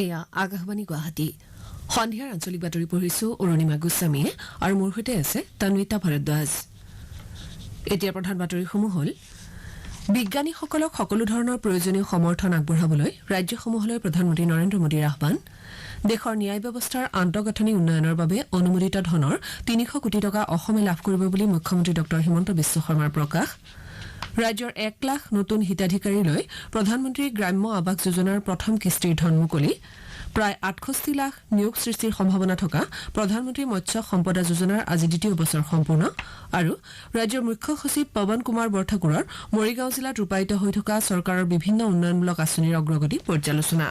এয়া আকাশবাণী গুৱাহাটী সন্ধিয়াৰ আঞ্চলিক বাতৰি পঢ়িছো অৰুণিমা গোস্বামীয়ে আৰু মোৰ সৈতে আছে তন্বিতা ভৰদ্বাজ। এতিয়া প্ৰধান বাতৰিসমূহ হ'ল বিজ্ঞানীসকলক সকলো ধৰণৰ প্ৰয়োজনীয় সমৰ্থন আগবঢ়াবলৈ ৰাজ্যসমূহলৈ প্ৰধানমন্ত্ৰী নৰেন্দ্ৰ মোদীৰ আহ্বান। দেশৰ ন্যায় ব্যৱস্থাৰ আন্তঃগাঁথনি উন্নয়নৰ বাবে অনুমোদিত ধনৰ ৩০০ কোটি টকা অসমে লাভ কৰিব বুলি মুখ্যমন্ত্ৰী ড হিমন্ত বিশ্ব শৰ্মাৰ প্ৰকাশ। ৰাজ্যৰ ১ লাখ নতুন হিতাধিকাৰীলৈ প্ৰধানমন্ত্ৰী গ্ৰাম্য আৱাস যোজনাৰ প্ৰথম কিস্তিৰ ধন মুকলি। প্ৰায় ৬৮ লাখ নিয়োগ সৃষ্টিৰ সম্ভাৱনা থকা প্ৰধানমন্ত্ৰী মৎস্য সম্পদা যোজনাৰ আজি দ্বিতীয় বছৰ সম্পূৰ্ণ। আৰু ৰাজ্যৰ মুখ্য সচিব পৱন কুমাৰ বৰঠাকুৰৰ মৰিগাঁও জিলাত ৰূপায়িত হৈ থকা চৰকাৰৰ বিভিন্ন উন্নয়নমূলক আঁচনিৰ অগ্ৰগতি পৰ্যালোচনা।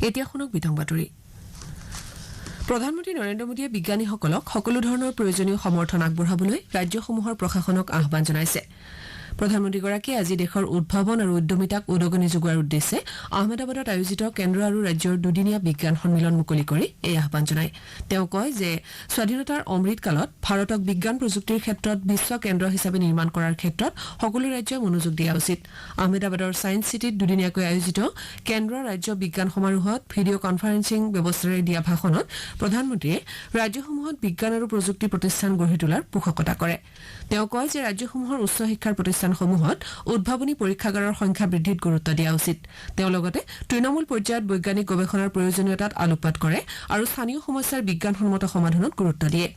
এতিয়া শুনক বিতং বাতৰি। প্ৰধানমন্ত্ৰী নৰেন্দ্ৰ মোদীয়ে বিজ্ঞানীসকলক সকলো ধৰণৰ প্ৰয়োজনীয় সমৰ্থন আগবঢ়াবলৈ ৰাজ্যসমূহৰ প্ৰশাসনক আহ্বান জনাইছে। প্ৰধানমন্ত্ৰীগৰাকীয়ে আজি দেশৰ উদ্ভাৱন আৰু উদ্যমিতাক উদগনি যোগোৱাৰ উদ্দেশ্যে আহমেদাবাদত আয়োজিত কেন্দ্ৰ আৰু ৰাজ্যৰ দুদিনীয়া বিজ্ঞান সন্মিলন মুকলি কৰি এই আহ্বান জনায়। তেওঁ কয় যে স্বাধীনতাৰ অমৃতকালত ভাৰতক বিজ্ঞান প্ৰযুক্তিৰ ক্ষেত্ৰত বিশ্ব কেন্দ্ৰ হিচাপে নিৰ্মাণ কৰাৰ ক্ষেত্ৰত সকলো ৰাজ্যই মনোযোগ দিয়া উচিত। আহমেদাবাদৰ ছায়েন্স চিটিত দুদিনীয়াকৈ আয়োজিত কেন্দ্ৰ ৰাজ্য বিজ্ঞান সমাৰোহত ভিডিঅ' কনফাৰেন্সিং ব্যৱস্থাৰে দিয়া ভাষণত প্ৰধানমন্ত্ৰীয়ে ৰাজ্যসমূহত বিজ্ঞান আৰু প্ৰযুক্তি প্ৰতিষ্ঠান গঢ়ি তোলাৰ পোষকতা কৰে। তেওঁ কয় যে ৰাজ্যসমূহৰ উচ্চ শিক্ষাৰ প্ৰতিষ্ঠানসমূহত উদ্ভাৱনী পৰীক্ষাগাৰৰ সংখ্যা বৃদ্ধিত গুৰুত্ব দিয়া উচিত। তেওঁ লগতে তৃণমূল পৰ্যায়ত বৈজ্ঞানিক গৱেষণাৰ প্ৰয়োজনীয়তাত আলোকপাত কৰে আৰু স্থানীয় সমস্যাৰ বিজ্ঞানসন্মত সমাধানত গুৰুত্ব দিয়ে।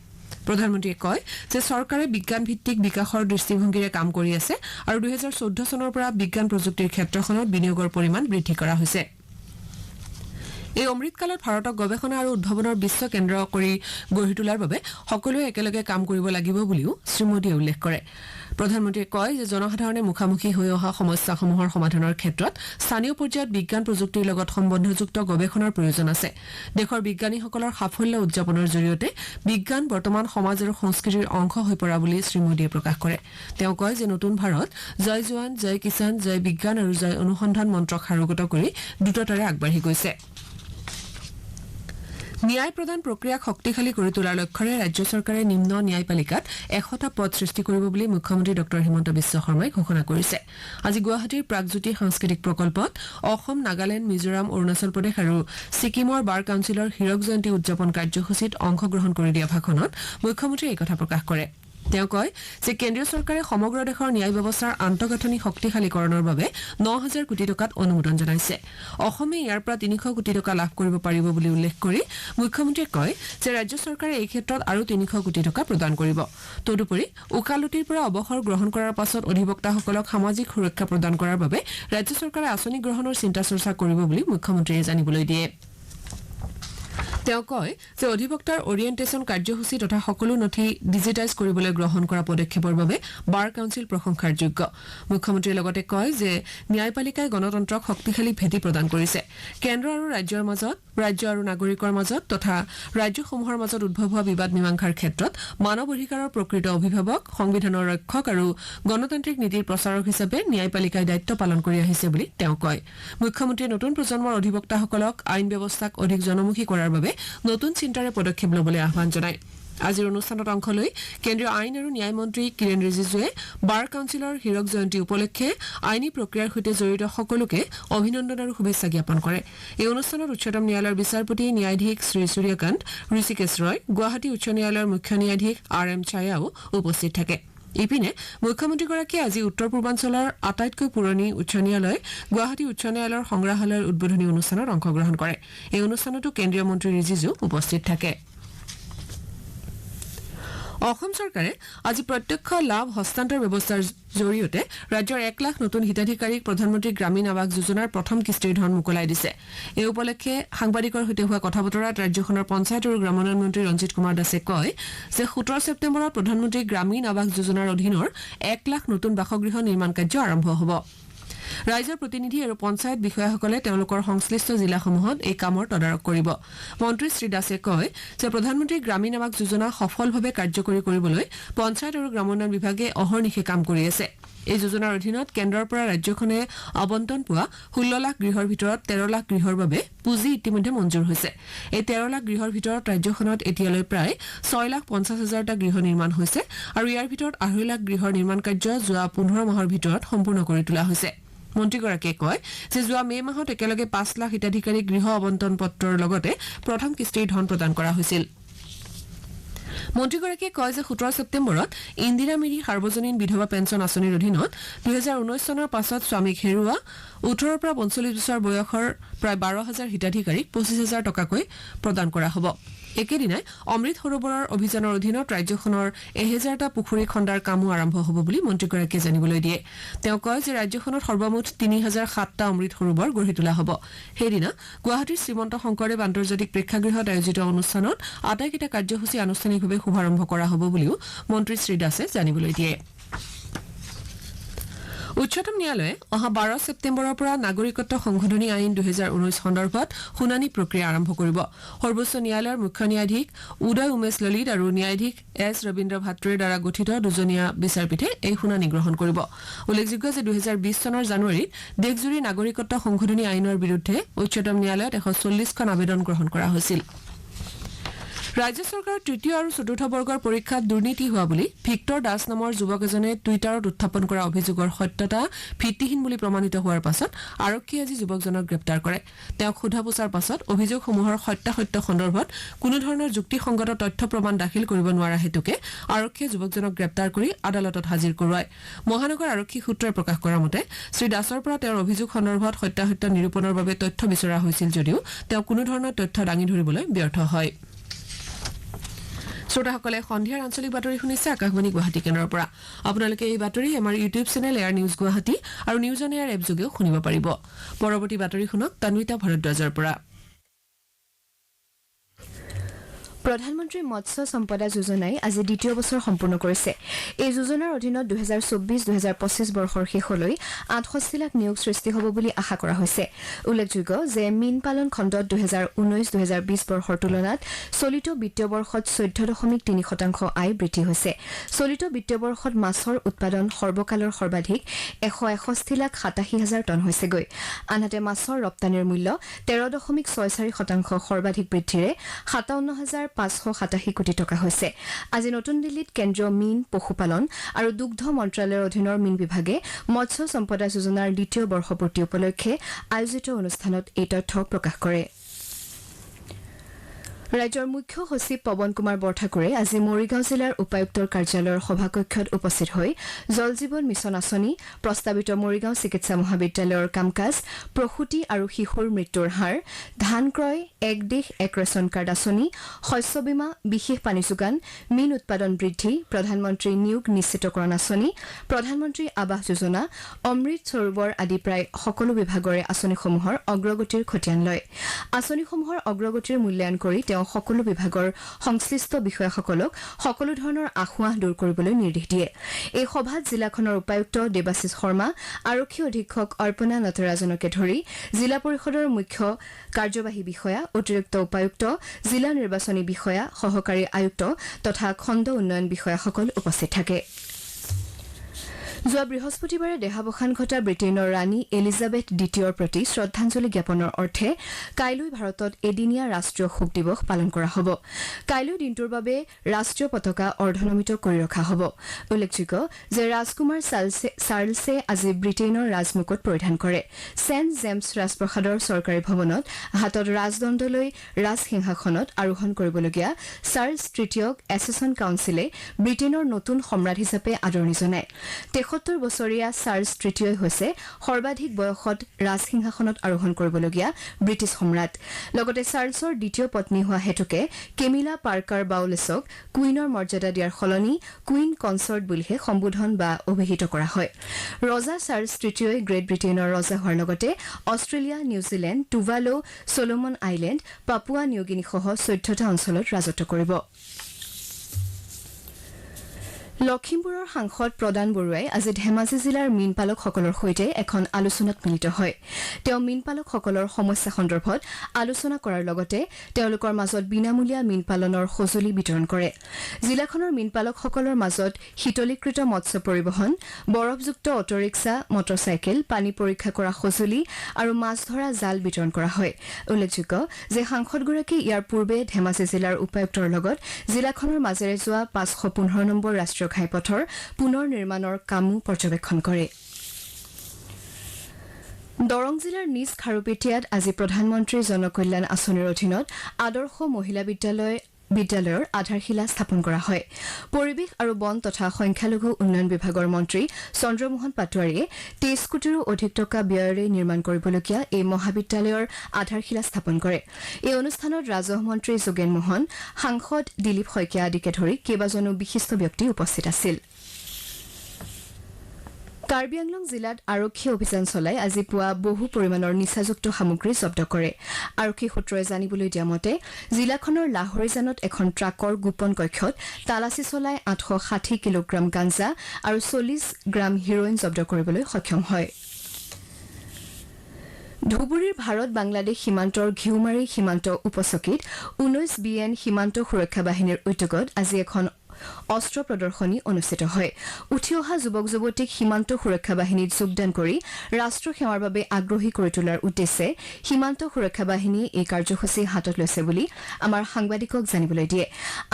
প্ৰধানমন্ত্ৰীয়ে কয় যে চৰকাৰে বিজ্ঞান ভিত্তিক বিকাশৰ দৃষ্টিভংগীৰে কাম কৰি আছে আৰু ২০১৪ চনৰ পৰা বিজ্ঞান প্ৰযুক্তিৰ ক্ষেত্ৰখনত বিনিয়োগৰ পৰিমাণ বৃদ্ধি কৰা হৈছে। এই অমৃতকালত ভাৰতক গৱেষণা আৰু উদ্ভাৱনৰ বিশ্ব কেন্দ্ৰ কৰি গঢ়ি তোলাৰ বাবে সকলোৱে একেলগে কাম কৰিব লাগিব বুলিও শ্ৰীমোদীয়ে উল্লেখ কৰে। প্ৰধানমন্ত্ৰীয়ে কয় যে জনসাধাৰণে মুখামুখি হৈ অহা সমস্যাসমূহৰ সমাধানৰ ক্ষেত্ৰত স্থানীয় পৰ্যায়ত বিজ্ঞান প্ৰযুক্তিৰ লগত সম্বন্ধযুক্ত গৱেষণাৰ প্ৰয়োজন আছে। দেশৰ বিজ্ঞানীসকলৰ সাফল্য উদযাপনৰ জৰিয়তে বিজ্ঞান বৰ্তমান সমাজ আৰু সংস্কৃতিৰ অংশ হৈ পৰা বুলি শ্ৰীমোদীয়ে প্ৰকাশ কৰে। তেওঁ কয় যে নতুন ভাৰত জয় জোৱান, জয় কিষাণ, জয় বিজ্ঞান আৰু জয় অনুসন্ধান মন্ত্ৰক সাৰোগত কৰি দ্ৰুততাৰে আগবাঢ়ি গৈছে। ন্যায় প্ৰদান প্ৰক্ৰিয়াক শক্তিশালী কৰি তোলাৰ লক্ষ্যৰে ৰাজ্য চৰকাৰে নিম্ন ন্যায়পালিকাত ১০০টা পদ সৃষ্টি কৰিব বুলি মুখ্যমন্ত্ৰী ড হিমন্ত বিশ্ব শৰ্মাই ঘোষণা কৰিছে। আজি গুৱাহাটীৰ প্ৰাগজ্যোতি সাংস্কৃতিক প্ৰকল্পত অসম, নাগালেণ্ড, মিজোৰাম, অৰুণাচল প্ৰদেশ আৰু ছিকিমৰ বাৰ কাউন্সিলৰ হীৰক জয়ন্তী উদযাপন কাৰ্যসূচীত অংশগ্ৰহণ কৰি দিয়া ভাষণত মুখ্যমন্ত্ৰীয়ে এই কথা প্ৰকাশ কৰে। তেওঁ কয় যে কেন্দ্ৰীয় চৰকাৰে সমগ্ৰ দেশৰ ন্যায় ব্যৱস্থাৰ আন্তঃগাঁথনি শক্তিশালীকৰণৰ বাবে ৯,০০০ কোটি টকাত অনুমোদন জনাইছে। অসমে ইয়াৰ পৰা ৩০০ কোটি টকা লাভ কৰিব পাৰিব বুলি উল্লেখ কৰি মুখ্যমন্ত্ৰীয়ে কয় যে ৰাজ্য চৰকাৰে এই ক্ষেত্ৰত আৰু ৩০০ কোটি টকা প্ৰদান কৰিব। তদুপৰি ওকালতিৰ পৰা অৱসৰ গ্ৰহণ কৰাৰ পাছত অধিবক্তাসকলক সামাজিক সুৰক্ষা প্ৰদান কৰাৰ বাবে ৰাজ্য চৰকাৰে আঁচনি গ্ৰহণৰ চিন্তা চৰ্চা কৰিব বুলি মুখ্যমন্ত্ৰীয়ে জানিবলৈ দিয়ে। তেওঁ কয় যে অধিবক্তাৰ অৰিয়েণ্টেশ্যন কাৰ্যসূচী তথা সকলো নথি ডিজিটাইজ কৰিবলৈ গ্ৰহণ কৰা পদক্ষেপৰ বাবে বাৰ কাউন্সিল প্ৰশংসাৰ যোগ্য। মুখ্যমন্ত্ৰীয়ে লগতে কয় যে ন্যায়পালিকাই গণতন্ত্ৰক শক্তিশালী ভেটি প্ৰদান কৰিছে। কেন্দ্ৰ আৰু ৰাজ্যৰ মাজত, ৰাজ্য আৰু নাগৰিকৰ মাজত তথা ৰাজ্যসমূহৰ মাজত উদ্ভৱ হোৱা বিবাদ মীমাংসাৰ ক্ষেত্ৰত মানৱ অধিকাৰৰ প্ৰকৃত অভিভাৱক, সংবিধানৰ ৰক্ষক আৰু গণতান্ত্ৰিক নীতিৰ প্ৰচাৰক হিচাপে ন্যায়পালিকাই দায়িত্ব পালন কৰি আহিছে বুলি তেওঁ কয়। মুখ্যমন্ত্ৰীয়ে নতুন প্ৰজন্মৰ অধিবক্তাসকলক আইন ব্যৱস্থাক অধিক জনমুখী কৰাৰ বাবে নতুন চিন্তাৰে পদক্ষেপ ল'বলৈ আহ্বান জনায়। আজিৰ অনুষ্ঠানত অংশ লৈ কেন্দ্ৰীয় আইন আৰু ন্যায় মন্ত্ৰী কিৰেণ ৰিজিজুৱে বাৰ কাউন্সিলৰ হীৰক জয়ন্তী উপলক্ষে আইনী প্ৰক্ৰিয়াৰ সৈতে জড়িত সকলোকে অভিনন্দন আৰু শুভেচ্ছা জ্ঞাপন কৰে। এই অনুষ্ঠানত উচ্চতম ন্যায়ালয়ৰ বিচাৰপতি ন্যায়াধীশ শ্ৰী সূৰ্যকান্ত, ঋষিকেশ ৰয়, গুৱাহাটী উচ্চ ন্যায়ালয়ৰ মুখ্য ন্যায়াধীশ RM ছায়াও উপস্থিত থাকে। ইপিনে মুখ্যমন্ত্ৰীগৰাকীয়ে আজি উত্তৰ পূৰ্বাঞ্চলৰ আটাইতকৈ পুৰণি উচ্চ ন্যায়ালয় গুৱাহাটী উচ্চ ন্যায়ালয়ৰ সংগ্ৰহালয়ৰ উদ্বোধনী অনুষ্ঠানত অংশগ্ৰহণ কৰে। এই অনুষ্ঠানতো কেন্দ্ৰীয় মন্ত্ৰী ৰিজিজু উপস্থিত থাকে। অসম চৰকাৰে আজি প্ৰত্যক্ষ লাভ হস্তান্তৰ ব্যৱস্থাৰ জৰিয়তে ৰাজ্যৰ ১ লাখ নতুন হিতাধিকাৰীক প্ৰধানমন্ত্ৰী গ্ৰামীণ আৱাস যোজনাৰ প্ৰথম কিস্তিৰ ধন মোকলাই দিছে। এই উপলক্ষে সাংবাদিকৰ সৈতে হোৱা কথা বতৰাত ৰাজ্যখনৰ পঞ্চায়ত আৰু গ্ৰামোন্নয়ন মন্ত্ৰী ৰঞ্জিত কুমাৰ দাসে কয় যে ১৭ ছেপ্টেম্বৰত প্ৰধানমন্ত্ৰী গ্ৰামীণ আৱাস যোজনাৰ অধীনৰ ১ লাখ নতুন বাসগৃহ নিৰ্মাণ কাৰ্য আৰম্ভ হ'ব। ৰাইজৰ প্ৰতিনিধি আৰু পঞ্চায়ত বিষয়াসকলে তেওঁলোকৰ সংশ্লিষ্ট জিলাসমূহত এই কামৰ তদাৰক কৰিব। মন্ত্ৰী শ্ৰী দাসে কয় যে প্ৰধানমন্ত্ৰী গ্ৰামীণ আৱাস যোজনা সফলভাৱে কাৰ্যকৰী কৰিবলৈ পঞ্চায়ত আৰু গ্ৰামোন্নয়ন বিভাগে অহৰ্নিশে কাম কৰি আছে। এই যোজনাৰ অধীনত কেন্দ্ৰৰ পৰা ৰাজ্যখনে আবণ্টন পোৱা ১৬ লাখ গৃহৰ ভিতৰত ১৩ লাখ গৃহৰ বাবে পুঁজি ইতিমধ্যে মঞ্জুৰ হৈছে। এই ১৩ লাখ গৃহৰ ভিতৰত ৰাজ্যখনত এতিয়ালৈ প্ৰায় ৬,৫০,০০০টা গৃহ নিৰ্মাণ হৈছে আৰু ইয়াৰ ভিতৰত ২.৫ লাখ গৃহৰ নিৰ্মাণ কাৰ্য যোৱা ১৫ মাহৰ ভিতৰত সম্পূৰ্ণ কৰি তোলা হৈছে। মন্ত্ৰীগৰাকীয়ে কয় যে যোৱা মে মাহত একেলগে 5 লাখ হিতাধিকাৰীক গৃহ আবণ্টন পত্ৰৰ লগতে প্ৰথম কিস্তিৰ ধন প্ৰদান কৰা হৈছিল। মন্ত্ৰীগৰাকীয়ে কয় যে 17 ছেপ্টেম্বৰত ইন্দিৰা মিৰি সাৰ্বজনীন বিধৱা পেঞ্চন আঁচনিৰ অধীনত 2019 চনৰ পাছত স্বামীক হেৰুওৱা 18 পৰা 45 বছৰ বয়সৰ প্ৰায় 12,000 হিতাধিকাৰীক 25,000 টকাকৈ প্ৰদান কৰা হ'ব। একেদিনাই অমৃত সৰোবৰৰ অভিযানৰ অধীনত ৰাজ্যখনৰ 1000টা পুখুৰী খন্দাৰ কামো আৰম্ভ হ'ব বুলি মন্ত্ৰীগৰাকীয়ে জানিবলৈ দিয়ে। তেওঁ কয় যে ৰাজ্যখনত সৰ্বমুঠ 3007টা অমৃত সৰোবৰ গঢ়ি তোলা হ'ব। সেইদিনা গুৱাহাটীৰ শ্ৰীমন্ত শংকৰদেৱ আন্তৰ্জাতিক প্ৰেক্ষাগৃহত আয়োজিত অনুষ্ঠানত আটাইকেইটা কাৰ্যসূচী আনুষ্ঠানিকভাৱে শুভাৰম্ভ কৰা হ'ব বুলিও মন্ত্ৰী শ্ৰী দাসে জানিবলৈ দিয়ে। উচ্চতম ন্যায়ালয়ে অহা 12 ছেপ্টেম্বৰৰ পৰা নাগৰিকত্ব সংশোধনী আইন 2019 সন্দৰ্ভত শুনানি প্ৰক্ৰিয়া আৰম্ভ কৰিব। সৰ্বোচ্চ ন্যায়ালয়ৰ মুখ্য ন্যায়াধীশ উদয় উমেশ ললিত আৰু ন্যায়াধীশ এছ ৰবীন্দ্ৰ ভাট্টৰ দ্বাৰা গঠিত দুজনীয়া বিচাৰপীঠে এই শুনানি গ্ৰহণ কৰিব। উল্লেখযোগ্য যে 2020 চনৰ জানুৱাৰীত দেশজুৰি নাগৰিকত্ব সংশোধনী আইনৰ বিৰুদ্ধে উচ্চতম ন্যায়ালয়ত 140খন আবেদন গ্ৰহণ কৰা হৈছিল। ৰাজ্য চৰকাৰৰ তৃতীয় আৰু চতুৰ্থ বৰ্গৰ পৰীক্ষাত দুৰ্নীতি হোৱা বুলি ভিক্টৰ দাস নামৰ যুৱক এজনে টুইটাৰত উত্থাপন কৰা অভিযোগৰ সত্যতা ভিত্তিহীন বুলি প্ৰমাণিত হোৱাৰ পাছত আৰক্ষীয়ে আজি যুৱকজনক গ্ৰেপ্তাৰ কৰে। তেওঁক সোধা পোছাৰ পাছত অভিযোগসমূহৰ সত্যাসত্য সন্দৰ্ভত কোনো ধৰণৰ যুক্তিসংগত তথ্য প্ৰমাণ দাখিল কৰিব নোৱাৰা হেতুকে আৰক্ষীয়ে যুৱকজনক গ্ৰেপ্তাৰ কৰি আদালতত হাজিৰ কৰোৱায়। মহানগৰ আৰক্ষী সূত্ৰই প্ৰকাশ কৰা মতে শ্ৰী দাসৰ পৰা তেওঁৰ অভিযোগ সন্দৰ্ভত সত্যাসত্য নিৰূপণৰ বাবে তথ্য বিচৰা হৈছিল যদিও তেওঁ কোনো ধৰণৰ তথ্য দাঙি ধৰিবলৈ ব্যৰ্থ হয়। শ্ৰোতাসকলে সন্ধিয়াৰ আঞ্চলিক বাতৰি শুনিছে আকাশবাণী গুৱাহাটী কেন্দ্ৰৰ পৰা। আপোনালোকে এই বাতৰি আমাৰ YouTube channel air news Guwahati আৰু নিউজ অন এয়াৰ এপ যোগেও শুনিব পাৰিব। পৰৱৰ্তী বাতৰি শুনক তান্বিতা ভৰদ্বাজৰ পৰা। প্ৰধানমন্ত্ৰী মৎস্য সম্পদা যোজনাই আজি দ্বিতীয় বছৰ সম্পূৰ্ণ কৰিছে। এই যোজনাৰ অধীনত 2024-2025 বৰ্ষৰ শেষলৈ 68 লাখ নিয়োগ সৃষ্টি হ'ব বুলি আশা কৰা হৈছে। উল্লেখযোগ্য যে মীন পালন খণ্ডত 2019-2020 বৰ্ষৰ তুলনাত চলিত বিত্তীয় বৰ্ষত 14.3% আয় বৃদ্ধি হৈছে। চলিত বিত্তীয় বৰ্ষত মাছৰ উৎপাদন সৰ্বকালৰ সৰ্বাধিক 161,87,000 টন হৈছেগৈ। আনহাতে মাছৰ ৰপ্তানিৰ মূল্য 13.64% সৰ্বাধিক বৃদ্ধিৰে 57,587 কোটি টকা হৈছে। আজি নতুন দিল্লীত কেন্দ্ৰীয় মীন পশুপালন আৰু দুগ্ধ মন্ত্ৰালয়ৰ অধীনৰ মীন বিভাগে মৎস্য সম্পদা যোজনাৰ দ্বিতীয় বৰ্ষপূৰ্তি উপলক্ষে আয়োজিত অনুষ্ঠানত এই তথ্য প্ৰকাশ কৰে। ৰাজ্যৰ মুখ্য সচিব পৱন কুমাৰ বৰঠাকুৰে আজি মৰিগাঁও জিলাৰ উপায়ুক্তৰ কাৰ্যালয়ৰ সভাকক্ষত উপস্থিত হৈ জল জীৱন মিছন আঁচনি, প্ৰস্তাৱিত মৰিগাঁও চিকিৎসা মহাবিদ্যালয়ৰ কাম কাজ, প্ৰসূতি আৰু শিশুৰ মৃত্যুৰ হাৰ, ধান ক্ৰয়, এক দেশ এক ৰেচন কাৰ্ড আঁচনি, শস্য বীমা, বিশেষ পানী যোগান, মীন উৎপাদন বৃদ্ধি, প্ৰধানমন্ত্ৰী নিয়োগ নিশ্চিতকৰণ আঁচনি, প্ৰধানমন্ত্ৰী আৱাস যোজনা, অমৃত সৰোবৰ আদি প্ৰায় সকলো বিভাগৰে আঁচনিসমূহৰ অগ্ৰগতিৰ খতিয়ান লয়। আঁচনিসমূহৰ অগ্ৰগতিৰ মূল্যায়ন কৰি তেওঁ সকলো বিভাগৰ সংশ্লিষ্ট বিষয়াসকলক সকলো ধৰণৰ আঁসোৱাহ দূৰ কৰিবলৈ নিৰ্দেশ দিয়ে। এই সভাত জিলাখনৰ উপায়ুক্ত দেৱাশিষ শৰ্মা, আৰক্ষী অধীক্ষক অৰ্পণা নটৰাজনকে ধৰি জিলা পৰিষদৰ মুখ্য কাৰ্যবাহী বিষয়া, অতিৰিক্ত উপায়ুক্ত, জিলা নিৰ্বাচনী বিষয়া, সহকাৰী আয়ুক্ত তথা খণ্ড উন্নয়ন বিষয়াসকল উপস্থিত থাকে। যোৱা বৃহস্পতিবাৰে দেহাৱসান ঘটা ব্ৰিটেইনৰ ৰাণী এলিজাবেথ দ্বিতীয়ৰ প্ৰতি শ্ৰদ্ধাঞ্জলি জ্ঞাপনৰ অৰ্থে কাইলৈ ভাৰতত এদিনীয়া ৰাষ্ট্ৰীয় শোক দিৱস পালন কৰা হ'ব। কাইলৈ দিনটোৰ বাবে ৰাষ্ট্ৰীয় পতাকা অৰ্ধনমিত কৰি ৰখা হ'ব। উল্লেখযোগ্য যে ৰাজকুমাৰ চাৰ্লছে আজি ব্ৰিটেইনৰ ৰাজমুকুট পৰিধান কৰে। ছেণ্ট জেমছ ৰাজপ্ৰসাদৰ চৰকাৰী ভৱনত হাতত ৰাজদণ্ড লৈ ৰাজসিংহাসনত আৰোহণ কৰিবলগীয়া চাৰ্লছ তৃতীয়ক এছেছন কাউন্সিলে ব্ৰিটেইনৰ নতুন সম্ৰাট হিচাপে আদৰণি জনায়। ৭৩ বছৰীয়া চাৰ্লছ তৃতীয়ই হৈছে সৰ্বাধিক বয়সত ৰাজসিংহাসনত আৰোহণ কৰিবলগীয়া ব্ৰিটিছ সম্ৰাট। লগতে চাৰ্লছৰ দ্বিতীয় পত্নী হোৱা হেতুকে কেমিলা পাৰ্কাৰ বাউলেছক কুইনৰ মৰ্যাদা দিয়াৰ সলনি কুইন কনচৰ্ট বুলিহে সম্বোধন বা অভিহিত কৰা হয়। ৰজা চাৰ্লছ তৃতীয়ই গ্ৰেট ব্ৰিটেইনৰ ৰজা হোৱাৰ লগতে Australia, New Zealand, Tuvalu, Solomon island, Papua নিউগিনিসহ 14টা অঞ্চলত ৰাজত্ব কৰিব। লখিমপুৰৰ সাংসদ প্ৰদান বৰুৱাই আজি ধেমাজি জিলাৰ মীনপালকসকলৰ সৈতে এখন আলোচনাত মিলিত হয়। তেওঁ মীনপালকসকলৰ সমস্যা সন্দৰ্ভত আলোচনা কৰাৰ লগতে তেওঁলোকৰ মাজত বিনামূলীয়া মীন পালনৰ সঁজুলি বিতৰণ কৰে। জিলাখনৰ মীনপালকসকলৰ মাজত শীতলীকৃত মৎস্য পৰিবহণ, বৰফযুক্ত অটোৰিক্সা, মটৰচাইকেল, পানী পৰীক্ষা কৰা সঁজুলি আৰু মাছ ধৰা জাল বিতৰণ কৰা হয়। উল্লেখযোগ্য যে সাংসদগৰাকী ইয়াৰ পূৰ্বে ধেমাজি জিলাৰ উপায়ুক্তৰ লগত জিলাখনৰ মাজেৰে যোৱা 515 নম্বৰ ৰাষ্ট্ৰীয় ঘাইপথৰ পুনৰ নিৰ্মাণৰ কামো পৰ্যবেক্ষণ কৰে। দৰং জিলাৰ নিজ খাৰুপেটীয়াত আজি প্ৰধানমন্ত্ৰী জনকল্যাণ আঁচনিৰ অধীনত আদৰ্শ মহিলা বিদ্যালয়ৰ আধাৰশিলা স্থাপন কৰা হয়। পৰিৱেশ আৰু বন তথা সংখ্যালঘু উন্নয়ন বিভাগৰ মন্ত্ৰী চন্দ্ৰমোহন পাটোৱাৰীয়ে 23 কোটিৰো অধিক টকা ব্যয়েৰে নিৰ্মাণ কৰিবলগীয়া এই মহাবিদ্যালয়ৰ আধাৰশিলা স্থাপন কৰে। এই অনুষ্ঠানত ৰাজহ মন্ত্ৰী যোগেন মোহন, সাংসদ দিলীপ শইকীয়া আদিকে ধৰি কেইবাজনো বিশিষ্ট ব্যক্তি উপস্থিত আছিল। কাৰ্বি আংলং জিলাত আৰক্ষী অভিযান চলাই আজি পুৱা বহু পৰিমাণৰ নিচাযুক্ত সামগ্ৰী জব্দ কৰে। আৰক্ষী সূত্ৰই জানিবলৈ দিয়া মতে জিলাখনৰ লাহৰীজানত এখন ট্ৰাকৰ গোপন কক্ষত তালাচী চলাই 860 কিলোগ্ৰাম গাঞ্জা আৰু 40 গ্ৰাম হিৰোইন জব্দ কৰিবলৈ সক্ষম হয়। ধুবুৰীৰ ভাৰত বাংলাদেশ সীমান্তৰ ঘিউমাৰী সীমান্ত উপচকীত 19 BN সীমান্ত সুৰক্ষা বাহিনীৰ উদ্যোগত আজি এখন অস্ত্ৰ প্ৰদৰ্শনী অনুষ্ঠিত হয়। উঠি অহা যুৱক যুৱতীক সীমান্ত সুৰক্ষা বাহিনীত যোগদান কৰি ৰাষ্ট্ৰ সেৱাৰ বাবে আগ্ৰহী কৰি তোলাৰ উদ্দেশ্যে সীমান্ত সুৰক্ষা বাহিনীয়ে এই কাৰ্যসূচী হাতত লৈছে বুলি আমাৰ সাংবাদিকক জানিবলৈ দিয়ে।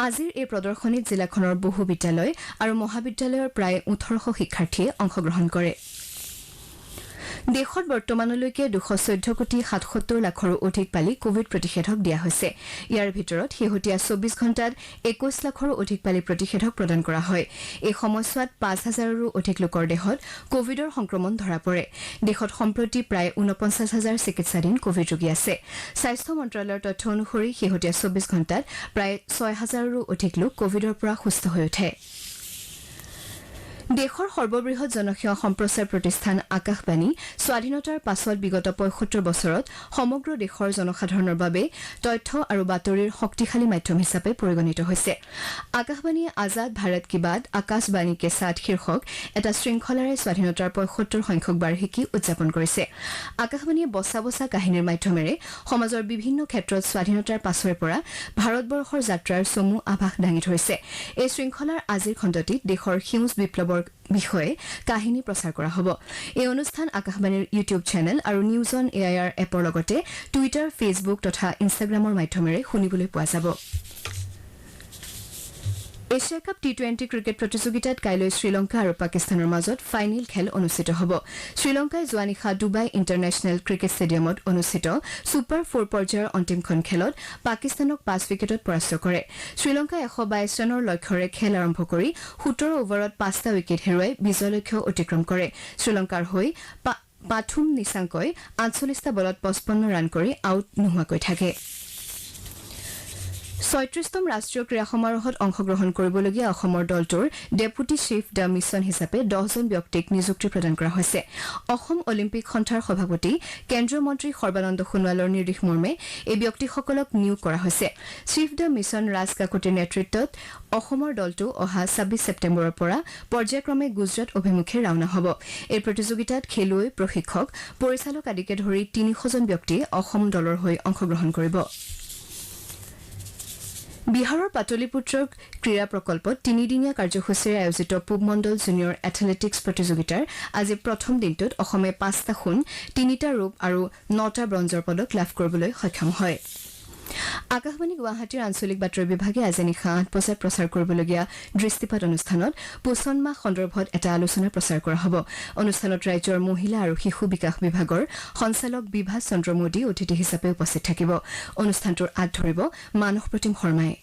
আজিৰ এই প্ৰদৰ্শনীত জিলাখনৰ বহু বিদ্যালয় আৰু মহাবিদ্যালয়ৰ প্ৰায় 1800 শিক্ষাৰ্থীয়ে অংশগ্ৰহণ কৰে। দেশত বৰ্তমানলৈকে 214 কোটি 77 লাখৰো অধিক পালি কোভিড প্ৰতিষেধক দিয়া হৈছে। ইয়াৰ ভিতৰত শেহতীয়া 24 ঘণ্টাত 21 লাখৰো অধিক পালি প্ৰতিষেধক প্ৰদান কৰা হয়। এই সময়ছোৱাত 5,000ৰো অধিক লোকৰ দেহত কোভিডৰ সংক্ৰমণ ধৰা পৰে। দেশত সম্প্ৰতি প্ৰায় 49,000 চিকিৎসাধীন কোভিড ৰোগী আছে। স্বাস্থ্য মন্ত্ৰালয়ৰ তথ্য অনুসৰি শেহতীয়া 24 ঘণ্টাত প্ৰায় 6,000ৰো অধিক লোক কোভিডৰ পৰা সুস্থ হৈ উঠে। দেশৰ সৰ্ববৃহৎ জনসেৱা সম্প্ৰচাৰ প্ৰতিষ্ঠান আকাশবাণী স্বাধীনতাৰ পাছত বিগত 75 বছৰত সমগ্ৰ দেশৰ জনসাধাৰণৰ বাবে তথ্য আৰু বাতৰিৰ শক্তিশালী মাধ্যম হিচাপে পৰিগণিত হৈছে। আকাশবাণীয়ে আজাদ ভাৰত কি বাত আকাশবাণী কে সাথ শীৰ্ষক এটা শৃংখলাৰে স্বাধীনতাৰ 75 সংখ্যক বাৰ্ষিকী উদযাপন কৰিছে। আকাশবাণীয়ে বচা বচা কাহিনীৰ মাধ্যমেৰে সমাজৰ বিভিন্ন ক্ষেত্ৰত স্বাধীনতাৰ পাছৰে পৰা ভাৰতবৰ্ষৰ যাত্ৰাৰ চমু আভাস দাঙি ধৰিছে। এই শৃংখলাৰ আজিৰ খণ্ডটিত দেশৰ সেউজ বিপ্লৱৰ বিষয়ে কাহিনী প্ৰচাৰ কৰা হ'ব। এই অনুষ্ঠান আকাশবাণীৰ ইউটিউব চেনেল আৰু নিউজ অন AIR এপৰ লগতে টুইটাৰ, ফেচবুক তথা ইনষ্টাগ্ৰামৰ মাধ্যমেৰে শুনিবলৈ পোৱা যাব। এছিয়া কাপ T20 ক্ৰিকেট প্ৰতিযোগিতাত কাইলৈ শ্ৰীলংকা আৰু পাকিস্তানৰ মাজত ফাইনেল খেল অনুষ্ঠিত হ'ব। শ্ৰীলংকাই যোৱা নিশা ডুবাই ইণ্টাৰনেশ্যনেল ক্ৰিকেট ষ্টেডিয়ামত অনুষ্ঠিত ছুপাৰ 4 পৰ্যায়ৰ অন্তিমখন খেলত পাকিস্তানক 5 উইকেটত পৰাস্ত কৰে। শ্ৰীলংকাই 122 ৰানৰ লক্ষ্যৰে খেল আৰম্ভ কৰি 17 অভাৰত 5টা উইকেট হেৰুৱাই বিজয় লক্ষ্য অতিক্ৰম কৰে। শ্ৰীলংকাৰ হৈ পাথুম নিচাংকই 48টা বলত 55 ৰান কৰি আউট নোহোৱাকৈ থাকে। 36তম ৰাষ্ট্ৰীয় ক্ৰীড়া সমাৰোহত অংশগ্ৰহণ কৰিবলগীয়া অসমৰ দলটোৰ ডেপুটি চিফ দ্য মিছন হিচাপে 10জন ব্যক্তিক নিযুক্তি প্ৰদান কৰা হৈছে। অসম অলিম্পিক সন্থাৰ সভাপতি কেন্দ্ৰীয় মন্ত্ৰী সৰ্বানন্দ সোণোৱালৰ নিৰ্দেশ মৰ্মে এই ব্যক্তিসকলক নিয়োগ কৰা হৈছে। চিফ দ্য মিছন ৰাজ কাকতিৰ নেতৃত্বত অসমৰ দলটো অহা 26 ছেপ্টেম্বৰৰ পৰা পৰ্যায়ক্ৰমে গুজৰাট অভিমুখে ৰাওনা হ'ব। এই প্ৰতিযোগিতাত খেলুৱৈ, প্ৰশিক্ষক, পৰিচালক আদিকে ধৰি 300জন ব্যক্তিয়ে অসম দলৰ হৈ অংশগ্ৰহণ কৰিব। বিহাৰৰ পাটলিপুত্ৰৰ ক্ৰীড়া প্ৰকল্পত 3দিনীয়া কাৰ্যসূচীৰে আয়োজিত পূব মণ্ডল জুনিয়ৰ এথলেটিক্স প্ৰতিযোগিতাৰ আজি প্ৰথম দিনটোত অসমে 5টা সোণ, 3টা ৰূপ আৰু 9টা ব্ৰঞ্জৰ পদক লাভ কৰিবলৈ সক্ষম হয়। আকাশবাণী গুৱাহাটীৰ আঞ্চলিক বাতৰি বিভাগে আজি নিশা 8 বজাত প্ৰচাৰ কৰিবলগীয়া দৃষ্টিপাত অনুষ্ঠানত পোষণ মাহ সন্দৰ্ভত এটা আলোচনা প্ৰচাৰ কৰা হ'ব। অনুষ্ঠানত ৰাজ্যৰ মহিলা আৰু শিশু বিকাশ বিভাগৰ সঞ্চালক বিভা চন্দ্ৰ মোদী অতিথি হিচাপে উপস্থিত থাকিব। অনুষ্ঠানটোৰ আঁত ধৰিব মানস প্ৰতিম শৰ্মাই।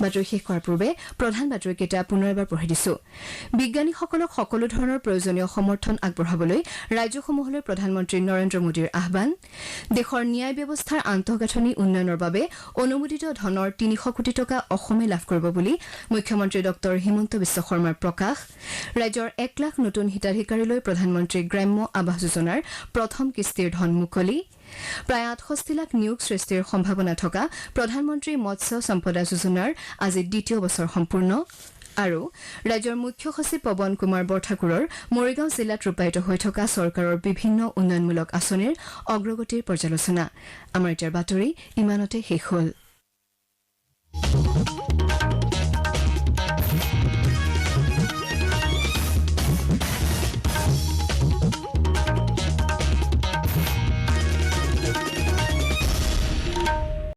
বাতৰি শেষ কৰাৰ পূৰ্বে প্ৰধান বাতৰিকেইটা পুনৰ এবাৰ পঢ়ি দিছো। বিজ্ঞানীসকলক সকলো ধৰণৰ প্ৰয়োজনীয় সমৰ্থন আগবঢ়াবলৈ ৰাজ্যসমূহলৈ প্ৰধানমন্ত্ৰী নৰেন্দ্ৰ মোদীৰ আহ্বান। দেশৰ ন্যায় ব্যৱস্থাৰ আন্তঃগাঁথনি উন্নয়নৰ বাবে অনুমোদিত ধনৰ 300 কোটি টকা অসমে লাভ কৰিব বুলি মুখ্যমন্ত্ৰী ডঃ হিমন্ত বিশ্ব শৰ্মাৰ প্ৰকাশ। ৰাজ্যৰ 1 লাখ নতুন হিতাধিকাৰীলৈ প্ৰধানমন্ত্ৰী গ্ৰাম্য আৱাস যোজনাৰ প্ৰথম কিস্তিৰ ধন মুকলি। প্ৰায় 68 লাখ নিয়োগ সৃষ্টিৰ সম্ভাৱনা থকা প্ৰধানমন্ত্ৰী মৎস্য সম্পদা যোজনাৰ আজি 2য় বছৰ সম্পূৰ্ণ। আৰু ৰাজ্যৰ মুখ্য সচিব পৱন কুমাৰ বৰঠাকুৰৰ মৰিগাঁও জিলাত ৰূপায়িত হৈ থকা চৰকাৰৰ বিভিন্ন উন্নয়নমূলক আঁচনিৰ অগ্ৰগতিৰ পৰ্যালোচনা। আমাৰ এতিয়া বাতৰি ইমানতে শেষ হ'ল।